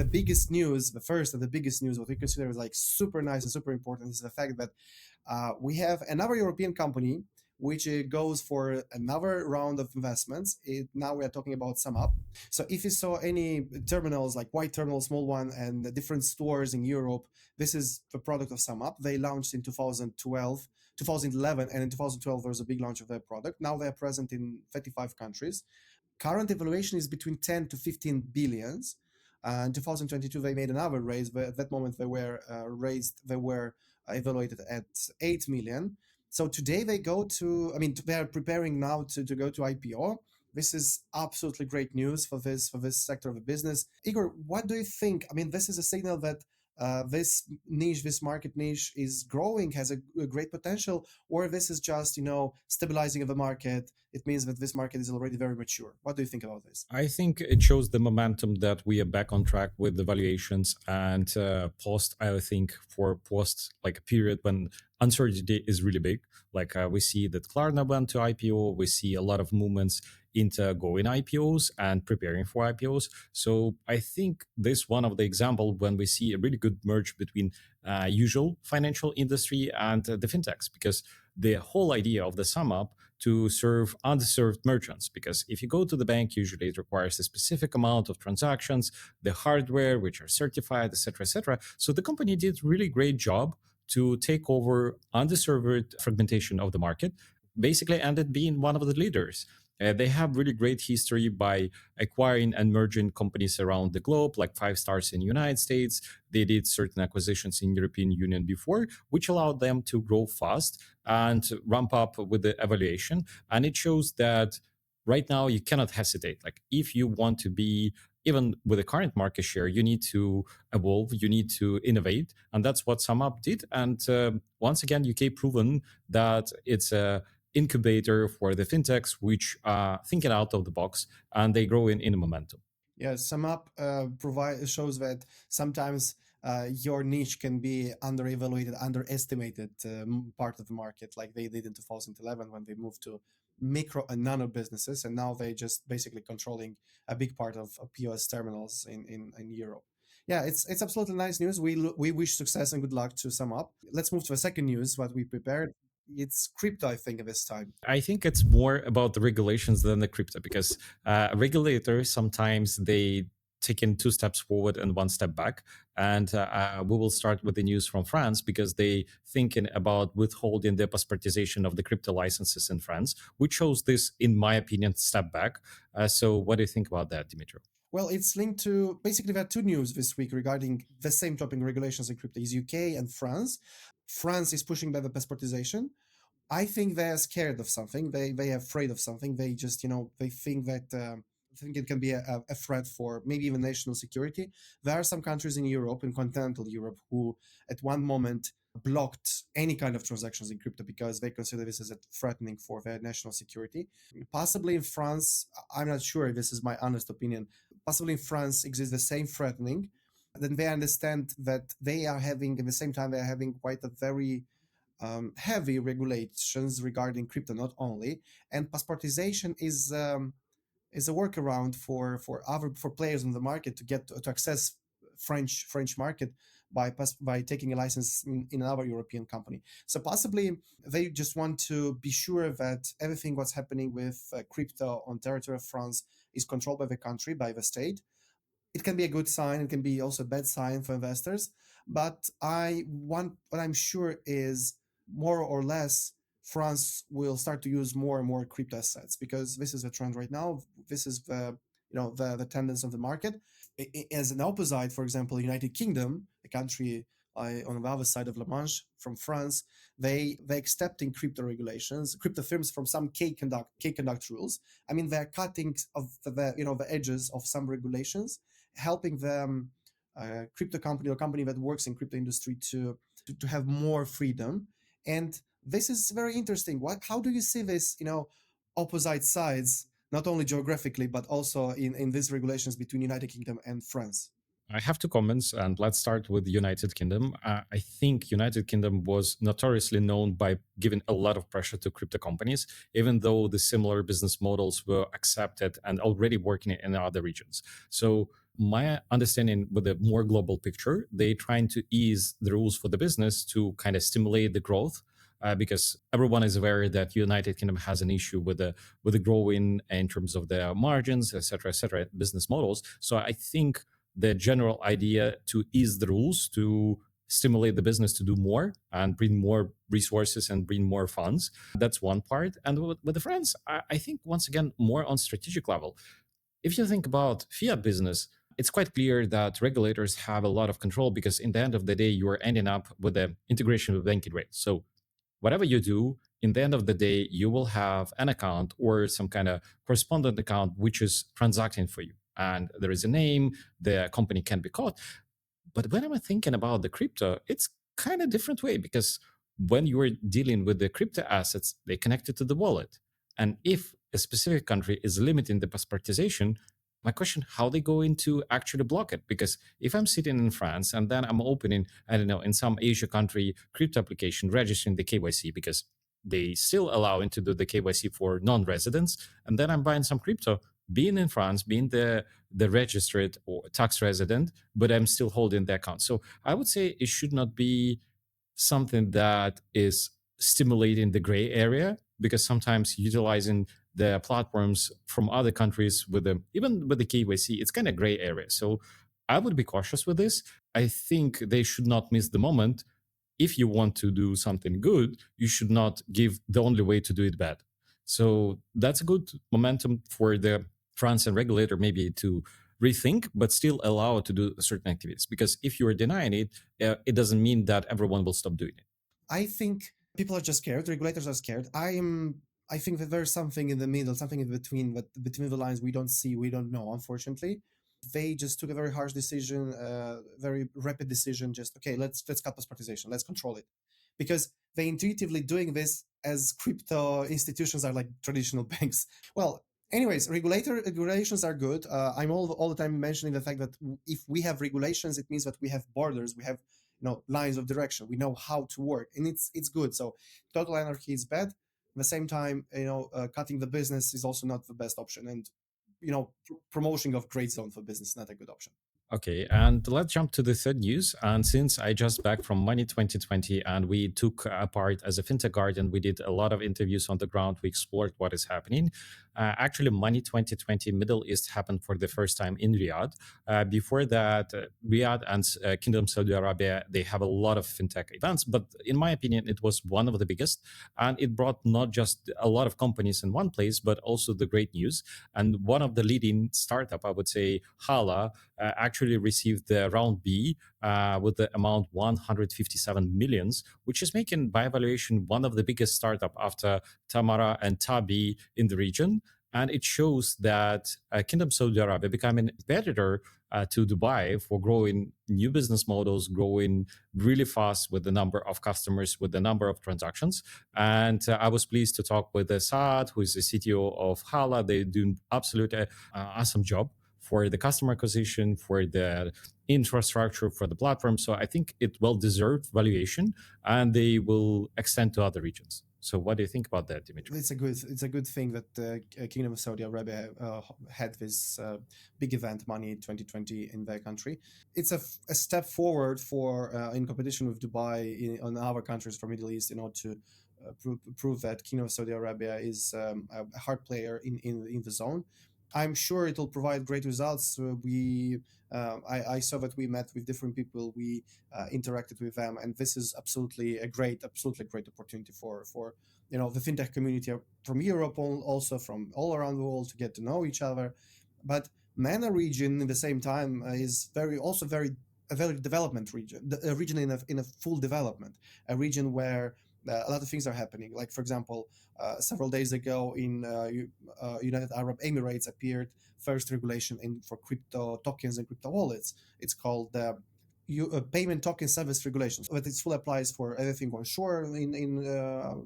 biggest news, the first and the biggest news, what we consider is like super nice and super important, is the fact that we have another European company which goes for another round of investments. Now we are talking about SumUp. So if you saw any terminals like white terminal, small one, and the different stores in Europe, this is the product of SumUp. They launched in 2012, 2011, and in 2012 there was a big launch of their product. Now they're present in 35 countries. Current evaluation is between 10 to 15 billions. In 2022, they made another raise. But at that moment, they were evaluated at 8 million. So today they go to, I mean, they are preparing now to go to IPO. This is absolutely great news for this sector of the business. Igor, what do you think? I mean, this is a signal that this niche, this market niche, is growing, has a great potential, or this is just stabilizing of the market. It means that this market is already very mature. What do you think about this? I think it shows the momentum that we are back on track with the valuations, and I think for post like a period when uncertainty is really big. Like we see that Klarna went to IPO, we see a lot of movements into going IPOs and preparing for IPOs. So I think this one of the example when we see a really good merge between usual financial industry and the fintechs, because the whole idea of the SumUp to serve underserved merchants, because if you go to the bank, usually it requires a specific amount of transactions, the hardware which are certified, etc., etc. So the company did really great job to take over underserved fragmentation of the market, basically ended being one of the leaders. They have really great history by acquiring and merging companies around the globe, like 5stars in the United States. They did certain acquisitions in European Union before, which allowed them to grow fast and ramp up with the evaluation. And it shows that right now you cannot hesitate. Like if you want to be, even with the current market share, you need to evolve, you need to innovate. And that's what SumUp did. And once again, UK proven that it's a incubator for the fintechs which are thinking out of the box, and they grow in momentum. Yeah, SumUp shows that sometimes your niche can be underestimated part of the market, like they did in 2011 when they moved to micro and nano businesses, and now they just basically controlling a big part of POS terminals in Europe. Yeah, it's absolutely nice news. We wish success and good luck to SumUp. Let's move to the second news. What we prepared. It's crypto, I think, at this time. I think it's more about the regulations than the crypto, because regulators sometimes they taken two steps forward and one step back. And we will start with the news from France, because they thinking about withholding the passportization of the crypto licenses in France, which shows this, in my opinion, step back. So what do you think about that, Dimitri? Well, it's linked to basically there are two news this week regarding the same topic, regulations in crypto, is UK and France. France is pushing back the passportization. I think they're scared of something. They are afraid of something. They just they think that think it can be a threat for maybe even national security. There are some countries in Europe, in continental Europe, who at one moment blocked any kind of transactions in crypto because they consider this as a threatening for their national security. Possibly in France, I'm not sure if this is my honest opinion. Possibly in France exists the same threatening. Then they understand that they are having, at the same time, they are having quite a very heavy regulations regarding crypto, not only, and passportization is a workaround for players in the market to get to access French market by taking a license in another European company. So possibly they just want to be sure that everything what's happening with crypto on territory of France is controlled by the country, by the state. It can be a good sign. It can be also a bad sign for investors. But what I'm sure is more or less France will start to use more and more crypto assets, because this is a trend right now. This is the tendency of the market. As an opposite, for example, United Kingdom, a country on the other side of La Manche from France, they accepting crypto regulations, crypto firms from some K conduct rules. I mean, they're cutting of the edges of some regulations, helping them crypto company or company that works in crypto industry to have more freedom. And this is very interesting. How do you see this, opposite sides, not only geographically, but also in these regulations between United Kingdom and France? I have two comments, and let's start with the United Kingdom. I think United Kingdom was notoriously known by giving a lot of pressure to crypto companies, even though the similar business models were accepted and already working in other regions. So my understanding with a more global picture, they trying to ease the rules for the business to kind of stimulate the growth. Because everyone is aware that United Kingdom has an issue with the growing in terms of their margins, et cetera, business models. So I think the general idea to ease the rules to stimulate the business to do more and bring more resources and bring more funds. That's one part. And with the friends, I think once again more on strategic level. If you think about fiat business, it's quite clear that regulators have a lot of control because in the end of the day, you are ending up with the integration with banking rates. So whatever you do, in the end of the day, you will have an account or some kind of correspondent account which is transacting for you. And there is a name, the company can be caught. But when I'm thinking about the crypto, it's kind of different way because when you are dealing with the crypto assets, they connected to the wallet. And if a specific country is limiting the passportization, my question, how they going to actually block it? Because if I'm sitting in France and then I'm opening, I don't know, in some Asia country crypto application, registering the KYC because they still allowing to do the KYC for non-residents, and then I'm buying some crypto, being in France, being the registered or tax resident, but I'm still holding the account. So I would say it should not be something that is stimulating the gray area because sometimes utilizing the platforms from other countries with them, even with the KYC, it's kind of gray area. So I would be cautious with this. I think they should not miss the moment. If you want to do something good, you should not give the only way to do it bad. So that's a good momentum for the France and regulator maybe to rethink, but still allow to do certain activities. Because if you are denying it, it doesn't mean that everyone will stop doing it. I think people are just scared. Regulators are scared. I think that there's something in the middle, something in between, but between the lines we don't see, we don't know, unfortunately. They just took a very harsh decision, very rapid decision. Just okay, let's cut passportization, let's control it, because they intuitively doing this as crypto institutions are like traditional banks. Well, anyways, regulations are good. I'm all the time mentioning the fact that if we have regulations, it means that we have borders, we have lines of direction, we know how to work, and it's good. So total anarchy is bad. At the same time, cutting the business is also not the best option, and promotion of gray zone for business is not a good option. Okay, and let's jump to the third news. And since I just back from Money 2020 and we took a part as a fintech guardian, we did a lot of interviews on the ground. We explored what is happening. Actually, Money 2020 Middle East happened for the first time in Riyadh. Before that, Riyadh and Kingdom Saudi Arabia, they have a lot of fintech events, but in my opinion, it was one of the biggest. And it brought not just a lot of companies in one place, but also the great news. And one of the leading startup, I would say, Hala, actually received the round B with the amount 157 millions, which is making by valuation one of the biggest startup after Tamara and Tabi in the region. And it shows that Kingdom Saudi Arabia becoming a competitor to Dubai for growing new business models, growing really fast with the number of customers, with the number of transactions. And I was pleased to talk with Saad, who is the CTO of Hala. They're doing absolutely awesome job for the customer acquisition, for the infrastructure, for the platform. So I think it well deserved valuation, and they will extend to other regions. So what do you think about that, Dimitri? It's a good thing that the Kingdom of Saudi Arabia had this big event, Money 2020, in their country. It's a step forward for in competition with Dubai on other countries from Middle East in order to prove that Kingdom of Saudi Arabia is a hard player in the zone. I'm sure it will provide great results. I saw that we met with different people, we interacted with them, and this is absolutely great opportunity for the fintech community from Europe, also from all around the world, to get to know each other. But MENA region, in the same time, is very a very development region, a region in a full development, a region where a lot of things are happening. Like for example, several days ago in United Arab Emirates appeared first regulation for crypto tokens and crypto wallets. It's called payment token service regulations, but it fully applies for everything onshore in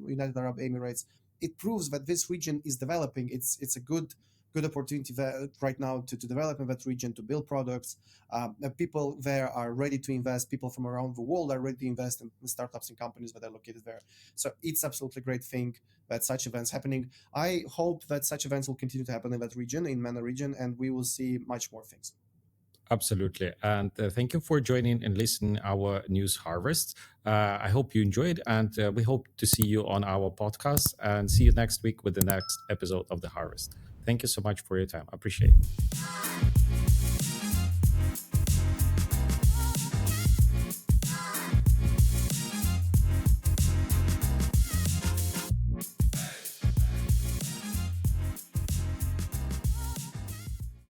United Arab Emirates. It proves that this region is developing. It's a good opportunity there right now to develop in that region, to build products. People there are ready to invest. People from around the world are ready to invest in startups and companies that are located there. So it's absolutely a great thing that such events happening. I hope that such events will continue to happen in that region, in MENA region, and we will see much more things. Absolutely. And thank you for joining and listening our news harvest. I hope you enjoyed, and we hope to see you on our podcast and see you next week with the next episode of the harvest. Thank you so much for your time. Appreciate it.